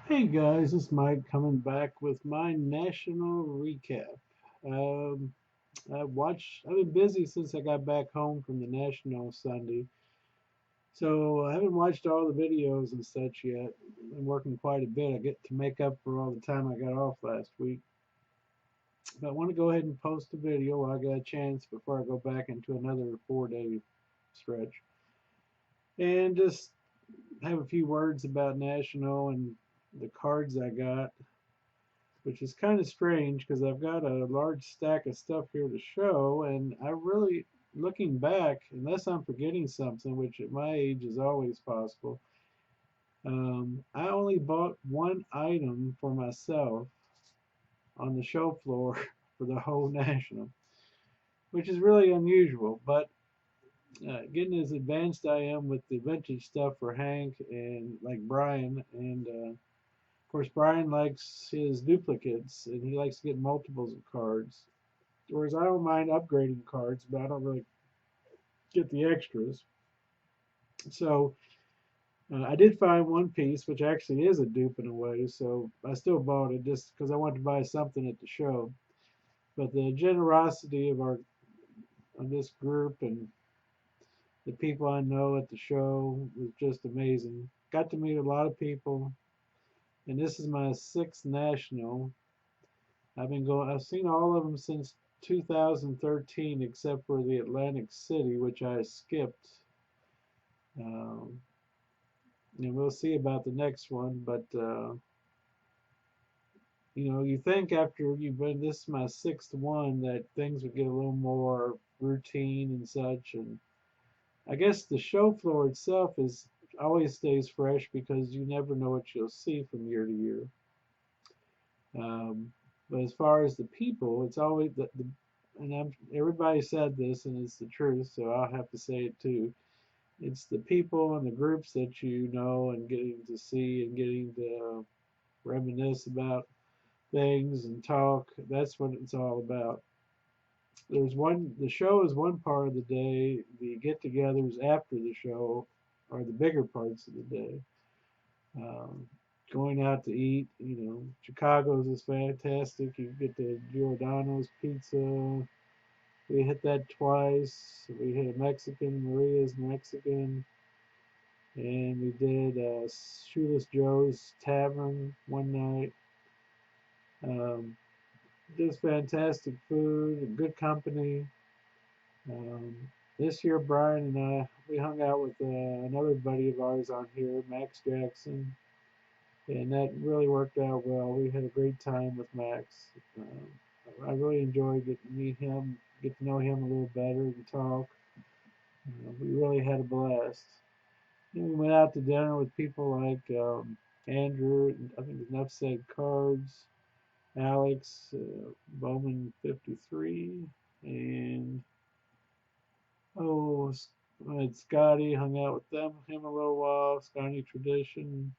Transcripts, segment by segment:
Hey guys, it's Mike coming back with my national recap. Um, I've been busy since I got back home from the National Sunday, so I haven't watched all the videos and such yet. I'm working quite a bit. I get to make up for all the time I got off last week. But I want to go ahead and post a video while I got a chance before I go back into another 4 day stretch. And just have a few words about National and the cards I got, which is kind of strange because I've got a large stack of stuff here to show, and I really, looking back, unless I'm forgetting something, which at my age is always possible, I only bought one item for myself on the show floor for the whole national, which is really unusual. But getting as advanced I am with the vintage stuff for Hank and like Brian, and of course Brian likes his duplicates and he likes to get multiples of cards. Whereas I don't mind upgrading cards, but I don't really get the extras. So I did find one piece, which actually is a dupe in a way. So I still bought it just because I wanted to buy something at the show. But the generosity of this group and the people I know at the show was just amazing. Got to meet a lot of people, and this is my sixth national. I've seen all of them since 2013, except for the Atlantic City, which I skipped. Um, and we'll see about the next one. But you think after you've been this is my sixth one that things would get a little more routine and such. And I guess the show floor itself is always stays fresh because you never know what you'll see from year to year. But as far as the people, it's always everybody said this and it's the truth, so I'll have to say it too. It's the people and the groups that you know and getting to see and getting to reminisce about things and talk. That's what it's all about. The show is one part of the day. The get-togethers after the show are the bigger parts of the day. Um, Going out to eat, Chicago's is fantastic. You get the Giordano's pizza. We hit that twice. We hit a Mexican, Maria's Mexican, and we did Shoeless Joe's Tavern one night. Um, just fantastic food and good company. Um, this year, Brian and I we hung out with another buddy of ours on here, Max Jackson, and that really worked out well. We had a great time with Max. I really enjoyed getting to meet him, get to know him a little better, and talk. We really had a blast. We went out to dinner with people like Andrew, I think enough said Cards, Alex, Bowman 53, and oh, Scotty, hung out with him a little while. Scotty Tradition,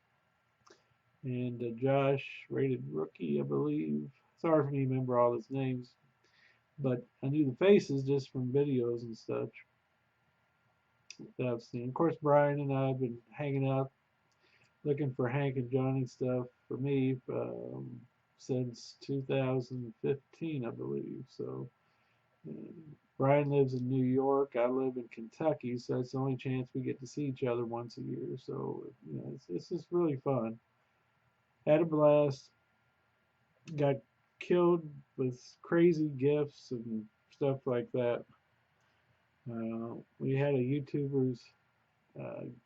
and Josh, rated rookie, I believe. Sorry for me to remember all his names, but I knew the faces just from videos and such that I've seen. Of course, Brian and I have been hanging out looking for Hank and Johnny stuff for me since 2015, I believe. So Brian lives in New York. I live in Kentucky, so that's the only chance we get to see each other once a year. So it's just really fun. Had a blast. Got killed with crazy gifts and stuff like that. We had a YouTubers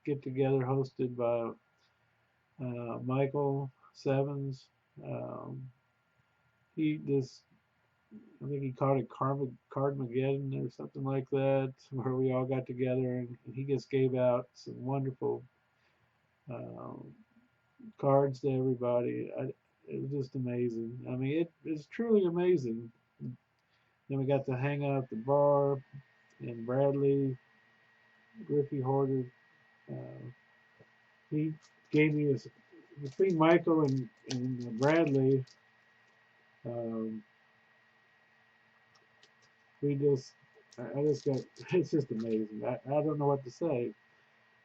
get together hosted by Michael Sevens. Um, he just, I think he called it Cardmageddon or something like that, where we all got together and he just gave out some wonderful um, cards to everybody. It was just amazing. I mean, it's truly amazing. Then we got to hang out at the bar, and Bradley Griffey Horder, uh, he gave me this between Michael and Bradley. Um, we just I just got it's just amazing. I don't know what to say.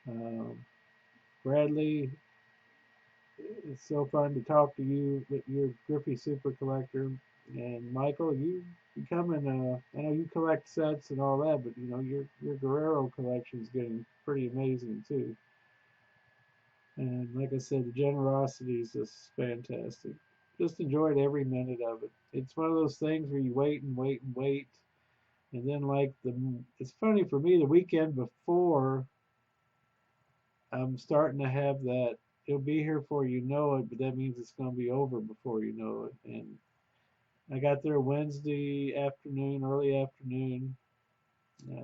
Um, Bradley It's so fun to talk to you with your Griffey Super Collector. And Michael, you becoming I know you collect sets and all that, but you know your Guerrero collection is getting pretty amazing too. And like I said, the generosity is just fantastic. Just enjoyed every minute of it. It's one of those things where you wait and wait and wait, and then it's funny for me, the weekend before, I'm starting to have that. It'll be here before you know it, but that means it's going to be over before you know it. And I got there Wednesday afternoon, early afternoon.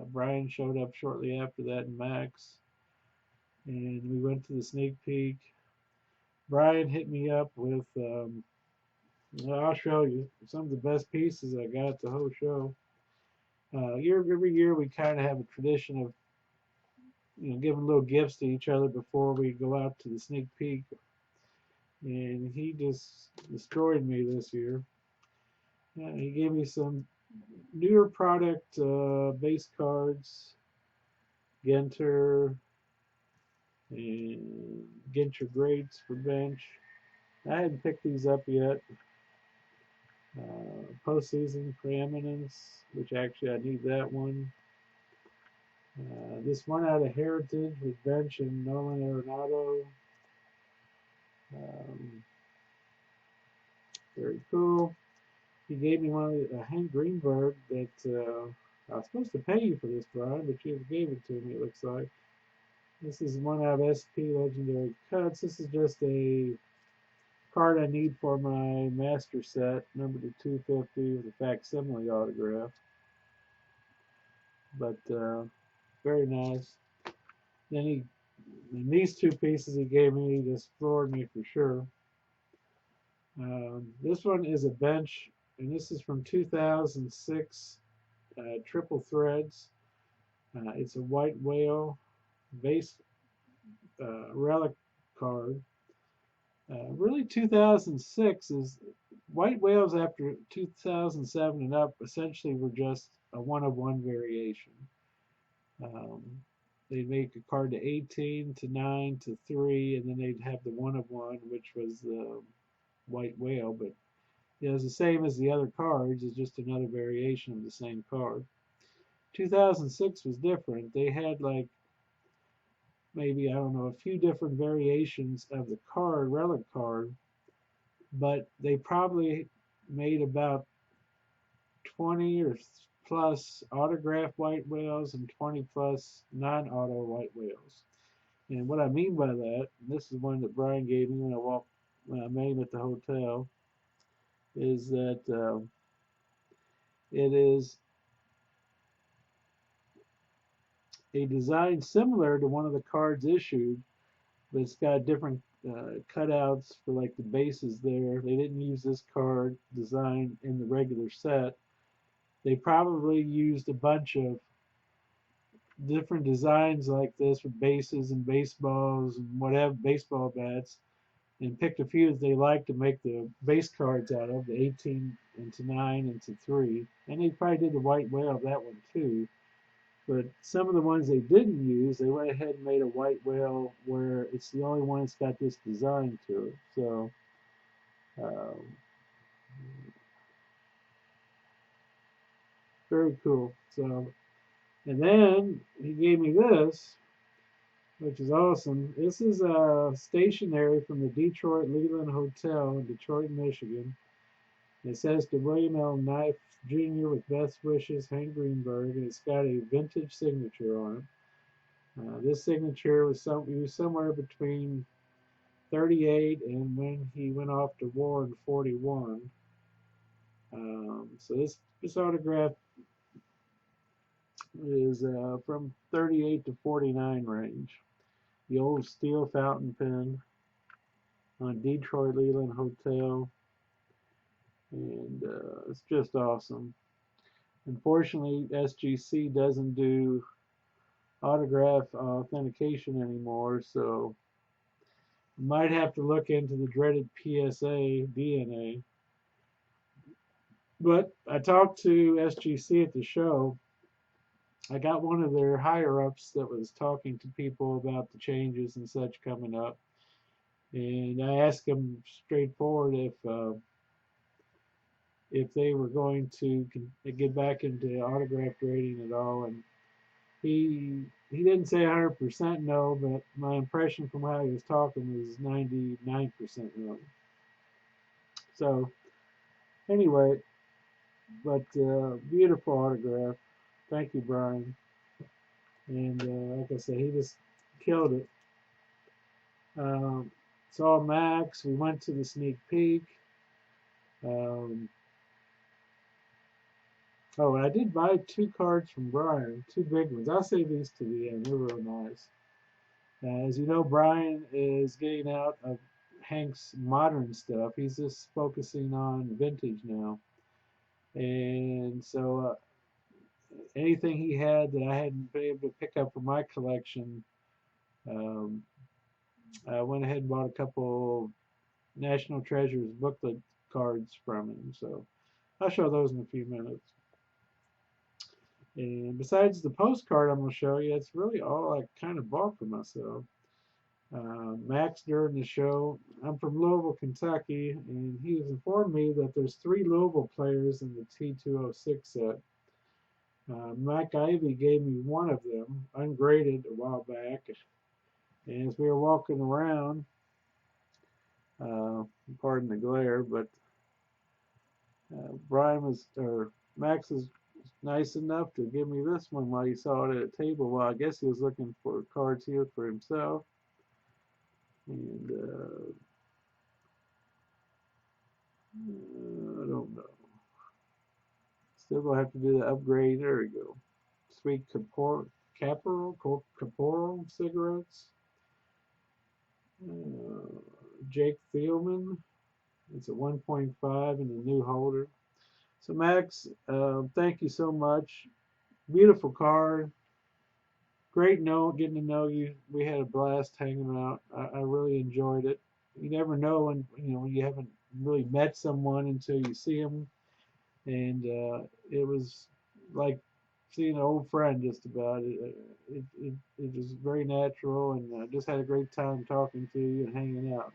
Brian showed up shortly after that, and Max, and we went to the sneak peek. Brian hit me up with, well, I'll show you some of the best pieces I got at the whole show. Every year we kind of have a tradition of, giving little gifts to each other before we go out to the sneak peek, and he just destroyed me this year. He gave me some newer product base cards, Genter and Genter Greats for bench. I hadn't picked these up yet. Postseason Preeminence, which actually I need that one. This one out of Heritage with bench and Nolan Arenado. Um, very cool. He gave me one of Hank Greenberg that I was supposed to pay you for this, Brian, but you gave it to me, it looks like. This is one out of SP Legendary Cuts. This is just a card I need for my master set, number to 250 with a facsimile autograph. But very nice. Then these two pieces he gave me just floored me for sure. This one is a bench, and this is from 2006, Triple Threads. It's a white whale base relic card. Really, 2006 is white whales after 2007 and up essentially were just a one of one variation. Um, they'd make a card to 18 to 9 to 3, and then they'd have the one of one, which was the white whale. But it was the same as the other cards, it's just another variation of the same card. 2006 was different. They had like maybe, I don't know, a few different variations of the card, relic card, but they probably made about 20 or plus autographed white whales and 20 plus non-auto white whales. And what I mean by that, and this is one that Brian gave me when I met him at the hotel, is that it is a design similar to one of the cards issued, but it's got different cutouts for like the bases there. They didn't use this card design in the regular set. They probably used a bunch of different designs like this with bases and baseballs and whatever, baseball bats, and picked a few that they liked to make the base cards out of, the 18 into 9 into 3. And they probably did the white whale of that one too. But some of the ones they didn't use, they went ahead and made a white whale where it's the only one that's got this design to it. So, um, very cool. So, and then he gave me this, which is awesome. This is stationery from the Detroit Leland Hotel in Detroit, Michigan. It says to William L. Knife Jr. with best wishes, Hank Greenberg, and it's got a vintage signature on it. This signature was used somewhere between 38 and when he went off to war in 41. So this autograph is from 38 to 49 range. The old steel fountain pen on Detroit Leland Hotel, and it's just awesome. Unfortunately, SGC doesn't do autograph authentication anymore, so you might have to look into the dreaded PSA DNA. But I talked to SGC at the show. I got one of their higher ups that was talking to people about the changes and such coming up. And I asked him straightforward if they were going to get back into autograph grading at all, and he didn't say 100% no, but my impression from how he was talking was 99% no. So anyway, but beautiful autograph. Thank you, Brian. And like I said, he just killed it. Saw Max. We went to the sneak peek. Um, oh, and I did buy 2 cards from Brian, 2 big ones. I'll save these to the end. They're real nice. As you know, Brian is getting out of Hank's modern stuff. He's just focusing on vintage now. And so anything he had that I hadn't been able to pick up for my collection, um, I went ahead and bought a couple National Treasures booklet cards from him. So I'll show those in a few minutes. And besides the postcard I'm going to show you, it's really all I kind of bought for myself. Max during the show. I'm from Louisville, Kentucky, and he has informed me that there's 3 Louisville players in the T206 set. Mike Ivy gave me one of them, ungraded a while back, and as we were walking around, pardon the glare, but Brian was, or Max was nice enough to give me this one while he saw it at a table. Well, I guess he was looking for cards here for himself. And I don't know. Still gonna have to do the upgrade. There we go. Sweet Caporal cigarettes. Jake Thielman. It's a 1.5 in the new holder. So Max, thank you so much. Beautiful card. Great getting to know you. We had a blast hanging out. I really enjoyed it. You never know when you haven't really met someone until you see them, and it was like seeing an old friend just about. It was very natural, and I just had a great time talking to you and hanging out.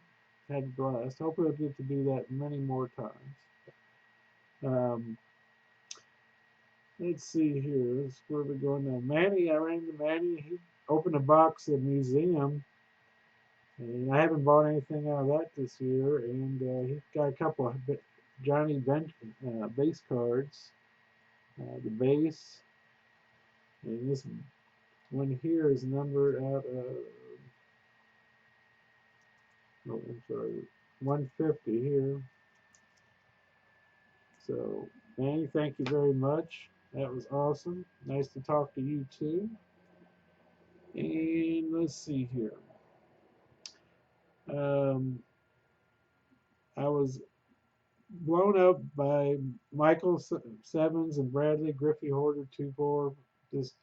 Had a blast. Hopefully, I'll get to do that many more times. Um, let's see here. Let's where we going now. Manny, I ran into Manny. He opened a box of museum, and I haven't bought anything out of that this year. And he got a couple of Johnny Bench base cards. The base, and this one here is numbered out of, oh, I'm sorry, 150 here. So, Manny, thank you very much. That was awesome. Nice to talk to you too. And let's see here. Um, I was blown up by Michael Sevens and Bradley Griffey Hoarder 2-4. Just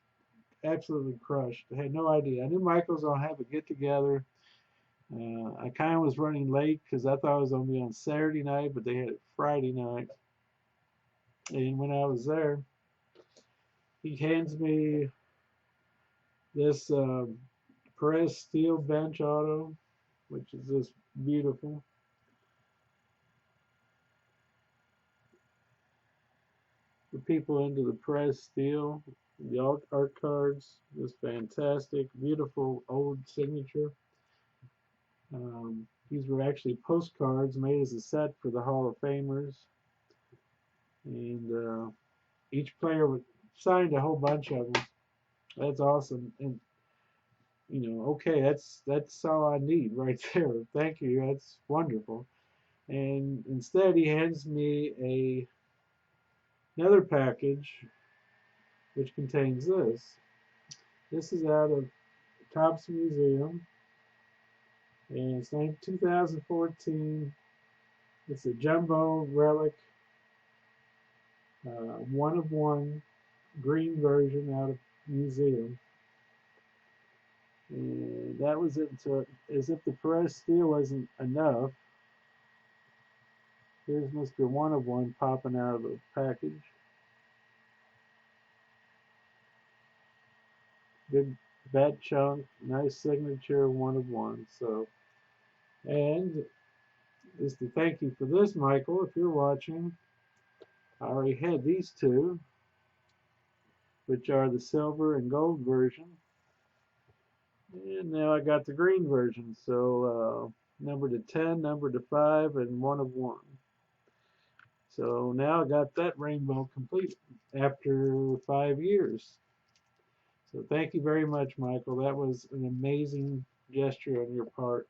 absolutely crushed. I had no idea. I knew Michael was gonna have a get together. I kind of was running late because I thought it was going to be on Saturday night, but they had it Friday night. And when I was there, he hands me this Perez steel bench auto, which is just beautiful. For people into the Perez steel, the art cards, just fantastic, beautiful old signature. These were actually postcards made as a set for the Hall of Famers, and each player signed a whole bunch of them. That's awesome, and okay, that's all I need right there. Thank you, that's wonderful. And instead, he hands me another package, which contains this. This is out of Thompson Museum, and it's named 2014. It's a jumbo relic, 1 of 1 green version out of museum. And that was it. So, as if the Perez steel wasn't enough, here's Mr. 1 of 1 popping out of the package. Big fat chunk, nice signature, 1 of 1. So And just to thank you for this, Michael, if you're watching, I already had these two, which are the silver and gold version. And now I got the green version. So number to 10, number to 5, and one of one. So now I got that rainbow complete after 5 years. So thank you very much, Michael. That was an amazing gesture on your part.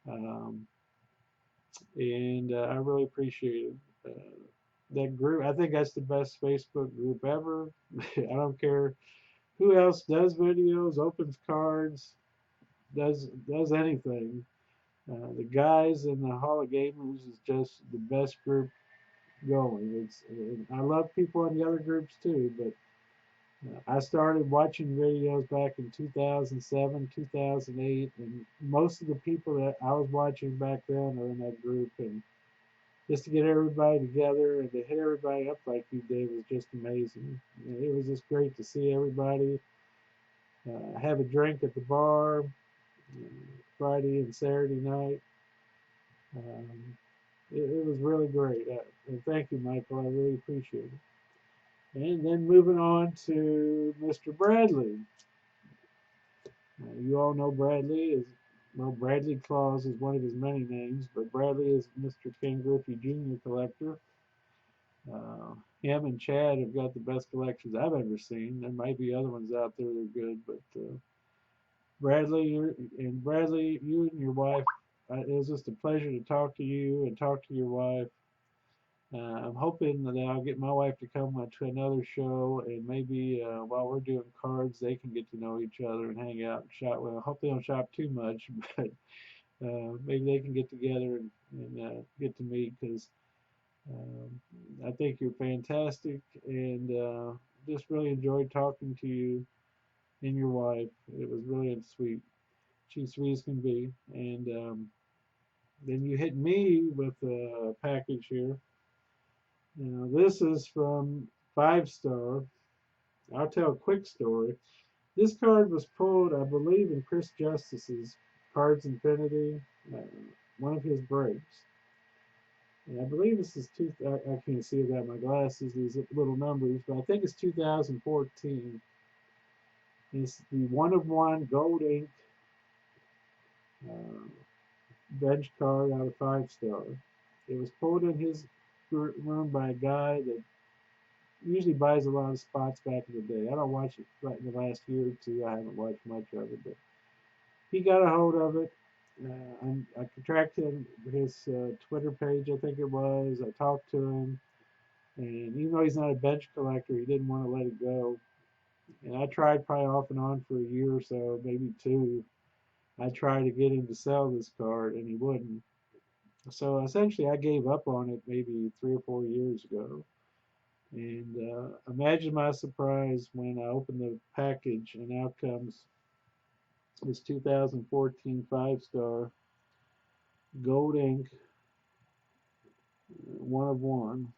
Um, and I really appreciate it. That group, I think that's the best Facebook group ever. I don't care who else does videos, opens cards, does anything. The guys in the Hall of Gamers is just the best group going. I love people in the other groups too, but I started watching videos back in 2007, 2008, and most of the people that I was watching back then are in that group. And just to get everybody together and to hit everybody up like you did was just amazing. It was just great to see everybody have a drink at the bar Friday and Saturday night. Um, it was really great. And thank you, Michael. I really appreciate it. And then moving on to Mr. Bradley. You all know Bradley is, well, Bradley Claus is one of his many names, but Bradley is Mr. Ken Griffey Jr. collector. Him and Chad have got the best collections I've ever seen. There might be other ones out there that are good, but Bradley, you and your wife, it was just a pleasure to talk to you and talk to your wife. I'm hoping that I'll get my wife to come to another show, and maybe while we're doing cards, they can get to know each other and hang out and shop. Well, I hope they don't shop too much, but maybe they can get together and get to meet because um, I think you're fantastic, and just really enjoyed talking to you and your wife. It was really sweet. She's sweet as can be, and then you hit me with a package here. Now, this is from 5 Star. I'll tell a quick story. This card was pulled, I believe, in Chris Justice's Cards Infinity, uh, one of his breaks. And I believe this is I can't see it without my glasses, these little numbers, but I think it's 2014. It's the one of one gold ink uh, bench card out of 5 Star. It was pulled in his room by a guy that usually buys a lot of spots back in the day. I don't watch it right in the last year or two. I haven't watched much of it, but he got a hold of it. I contracted his Twitter page, I think it was. I talked to him, and even though he's not a bench collector, he didn't want to let it go. And I tried probably off and on for a year or so, maybe two. I tried to get him to sell this card, and he wouldn't. So essentially, I gave up on it maybe 3 or 4 years ago. And imagine my surprise when I opened the package and out comes this 2014 5 Star gold ink, one of one.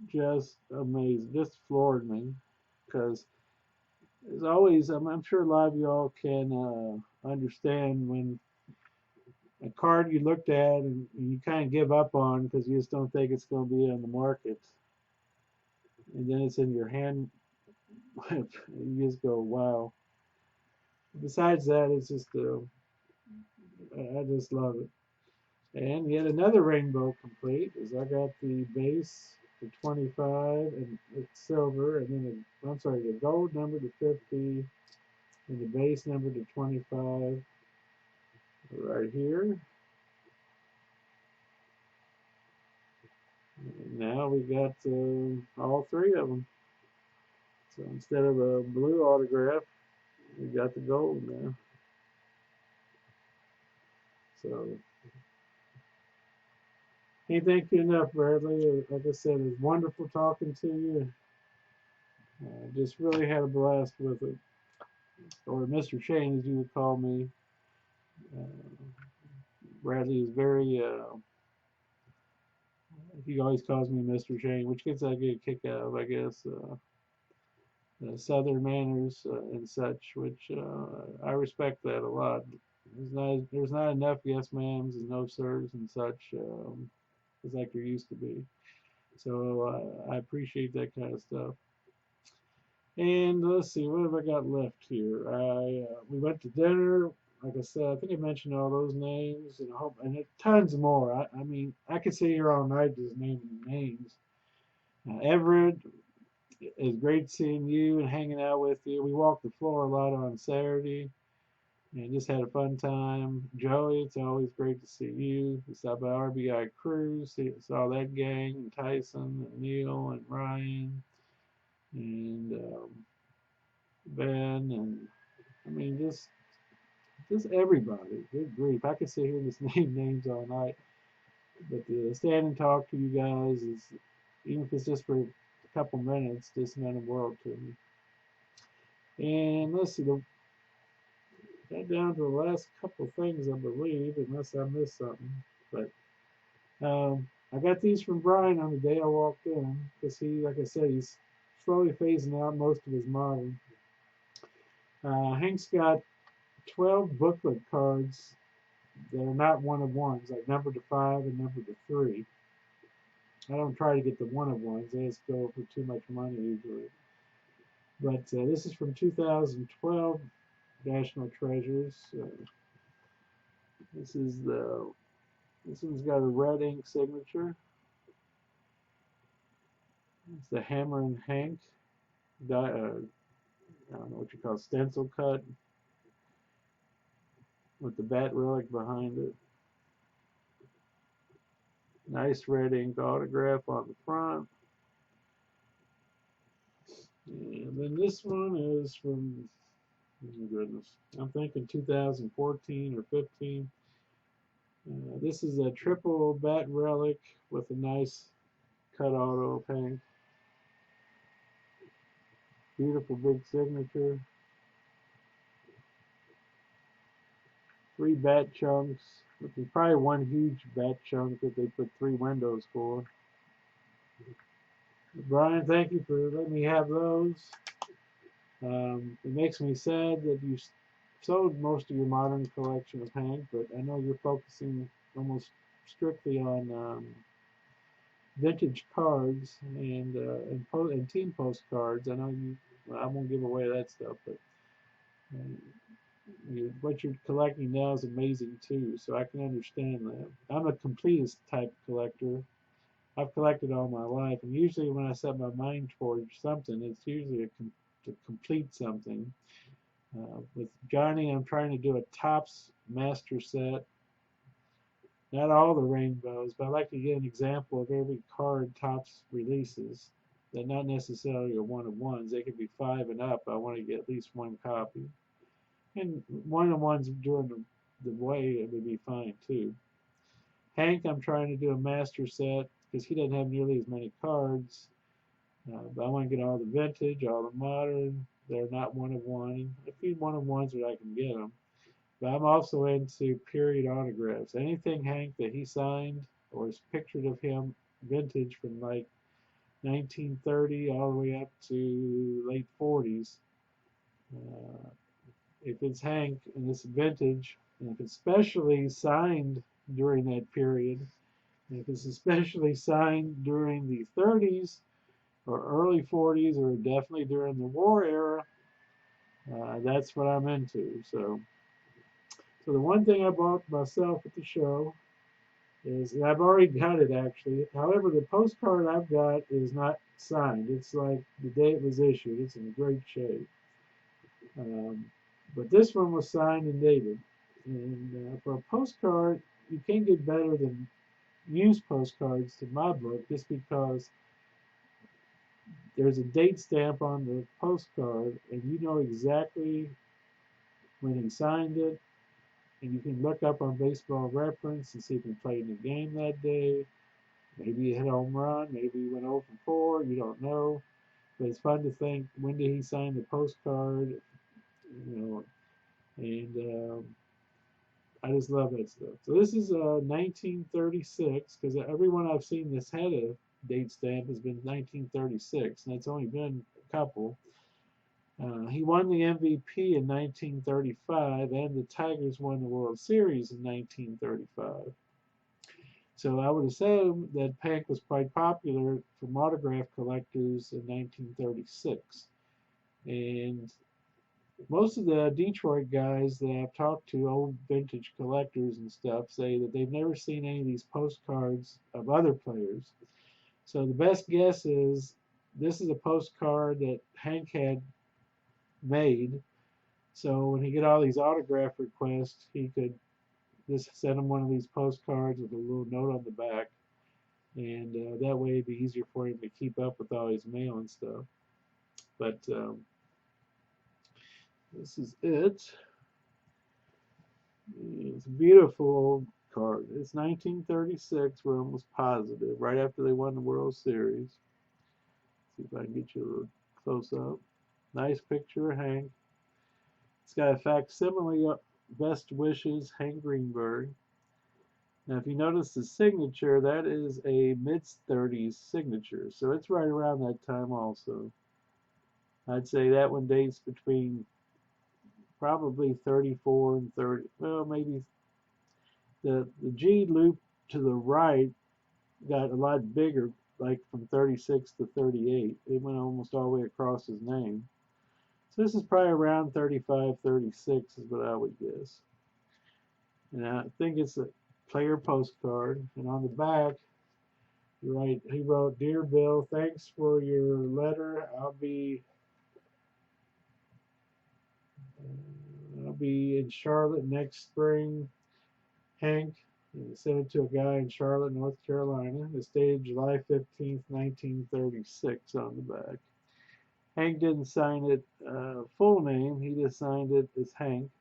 Just amazing. Just floored me because as always, I'm sure a lot of y'all can understand when a card you looked at and you kind of give up on because you just don't think it's going to be on the market, and then it's in your hand, you just go, wow. Besides that, it's just, I just love it. And yet another rainbow complete is I got the base to 25 and it's silver, and then I'm sorry, the gold number to 50 and the base number to 25 right here. And now we got all three of them. So instead of a blue autograph, we got the gold now. So can't thank you enough, Bradley. Like I said, it was wonderful talking to you. Just really had a blast with it. Or Mr. Shane, as you would call me. Uh, Bradley is very, he always calls me Mr. Shane, which gets I get a kick out of, I guess. Southern manners and such, which I respect that a lot. There's not enough yes ma'ams and no sirs and such as like there used to be. So I appreciate that kind of stuff. And let's see, what have I got left here? We went to dinner. Like I said, I think I mentioned all those names, and I hope, and there's tons more. I mean, I could sit here all night just naming names. Everett, it's great seeing you and hanging out with you. We walked the floor a lot on Saturday and just had a fun time. Joey, it's always great to see you. We stopped by RBI Cruise, saw that gang, and Tyson, and Neil, and Ryan, and Ben, and I mean, just everybody. Good grief. I could sit here and just name names all night. But to stand and talk to you guys is, even if it's just for a couple minutes, just meant the world to me. And let's see, got down to the last couple things, I believe, unless I missed something. But I got these from Brian on the day I walked in, because he, like I said, he's slowly phasing out most of his modern. Hank's got 12 booklet cards that are not one of ones, like number to 5 and number to 3. I don't try to get the one of ones; they just go for too much money usually. But this is from 2012 National Treasures. This one's got a red ink signature. It's the Hammer and Hank. I don't know what you call it, stencil cut with the bat relic behind it. Nice red ink autograph on the front. And then this one is from, oh goodness, I'm thinking 2014 or 15. This is a triple bat relic with a nice cut auto of Hank. Beautiful big signature. 3 bat chunks, which is probably one huge bat chunk that they put 3 windows for. Brian, thank you for letting me have those. It makes me sad that you sold most of your modern collection of Hank, but I know you're focusing almost strictly on vintage cards and team postcards. I know you. Well, I won't give away that stuff, but what you're collecting now is amazing too. So I can understand that. I'm a completist type collector. I've collected all my life, and usually when I set my mind towards something, it's usually to complete something. With Johnny, I'm trying to do a Topps master set. Not all the rainbows, but I like to get an example of every card Topps releases. They're not necessarily a one of ones. They could be 5 and up. I want to get at least 1 copy. And one of ones during the way, it would be fine too. Hank, I'm trying to do a master set because he doesn't have nearly as many cards. But I want to get all the vintage, all the modern. They're not one of one. A few one of ones where I can get them. But I'm also into period autographs. Anything Hank that he signed or is pictured of him vintage from like 1930 all the way up to late 40s. If it's Hank and it's vintage, and if it's specially signed during that period, and if it's especially signed during the 30s or early 40s or definitely during the war era, that's what I'm into. So the one thing I bought myself at the show is, and I've already got it actually. However, the postcard I've got is not signed. It's like the day it was issued. It's in great shape. But this one was signed and dated. And for a postcard, you can't get better than used postcards to my book, just because there's a date stamp on the postcard, and you know exactly when he signed it, and you can look up on Baseball Reference and see if he played in the game that day. Maybe he hit a home run, maybe he went 0 for 4, you don't know. But it's fun to think, when did he sign the postcard, you know, and I just love that stuff. So this is 1936, because everyone I've seen this had a date stamp has been 1936, and it's only been a couple. He won the MVP in 1935, and the Tigers won the World Series in 1935. So I would assume that Hank was quite popular from autograph collectors in 1936. And most of the Detroit guys that I've talked to, old vintage collectors and stuff, say that they've never seen any of these postcards of other players. So the best guess is this is a postcard that Hank had made. So when he get all these autograph requests, he could just send him one of these postcards with a little note on the back, and that way it'd be easier for him to keep up with all his mail and stuff. But this is it. It's a beautiful card. It's 1936. We're almost positive. Right after they won the World Series. See if I can get you a close up. Nice picture of Hank. It's got a facsimile of Best Wishes, Hank Greenberg. Now, if you notice the signature, that is a mid-30s signature. So it's right around that time also. I'd say that one dates between probably 34 and 30. Well, maybe the G loop to the right got a lot bigger, like from 36 to 38. It went almost all the way across his name. So this is probably around 35, 36 is what I would guess. And I think it's a player postcard. And on the back, he wrote, "Dear Bill, thanks for your letter. I'll be in Charlotte next spring. Hank." And he sent it to a guy in Charlotte, North Carolina. It's dated July 15th, 1936 on the back. Hank didn't sign it full name. He just signed it as Hank.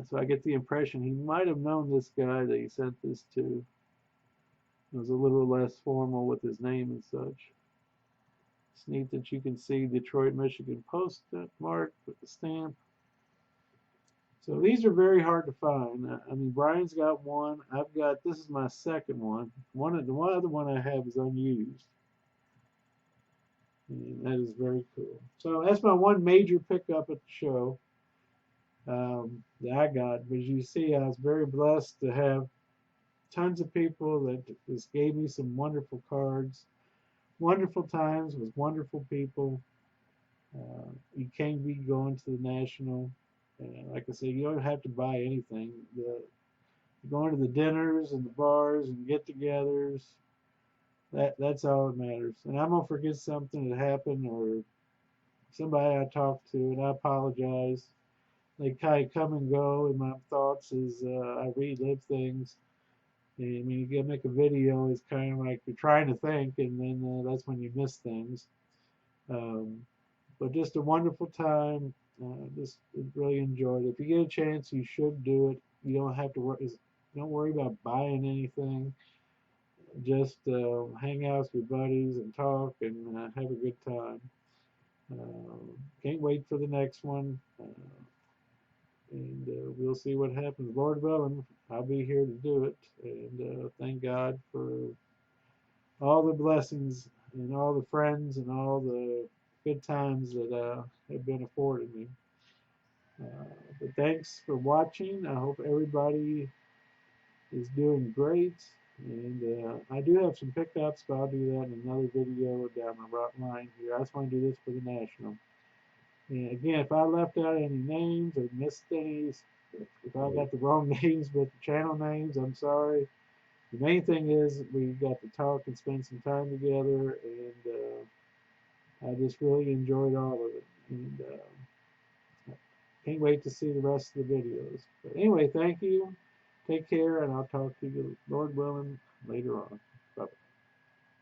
So I get the impression he might have known this guy that he sent this to. It was a little less formal with his name and such. It's neat that you can see Detroit, Michigan post mark with the stamp. So these are very hard to find. I mean, Brian's got one. This is my second one. The one other one I have is unused. And that is very cool. So that's my one major pickup at the show that I got. But as you see, I was very blessed to have tons of people that just gave me some wonderful cards. Wonderful times with wonderful people. You can't be going to the National. Like I said, you don't have to buy anything. Going to the dinners and the bars and get-togethers, that's all that matters. And I'm gonna forget something that happened or somebody I talked to, and I apologize. They kind of come and go in my thoughts as I relive things. And when you make a video, it's kind of like you're trying to think, and then that's when you miss things. Um, but just a wonderful time. Just really enjoyed it. If you get a chance, you should do it. You don't have to worry. Don't worry about buying anything. Just hang out with your buddies and talk and have a good time. Can't wait for the next one. And we'll see what happens. Lord willing, I'll be here to do it. And thank God for all the blessings and all the friends and all the good times that have been afforded me. But thanks for watching. I hope everybody is doing great. And I do have some pickups, but I'll do that in another video down the line here. I just want to do this for the National. And again, if I left out any names or missed any, if I got the wrong names with the channel names, I'm sorry. The main thing is we got to talk and spend some time together, and I just really enjoyed all of it. And can't wait to see the rest of the videos. But anyway, thank you. Take care, and I'll talk to you, Lord willing, later on.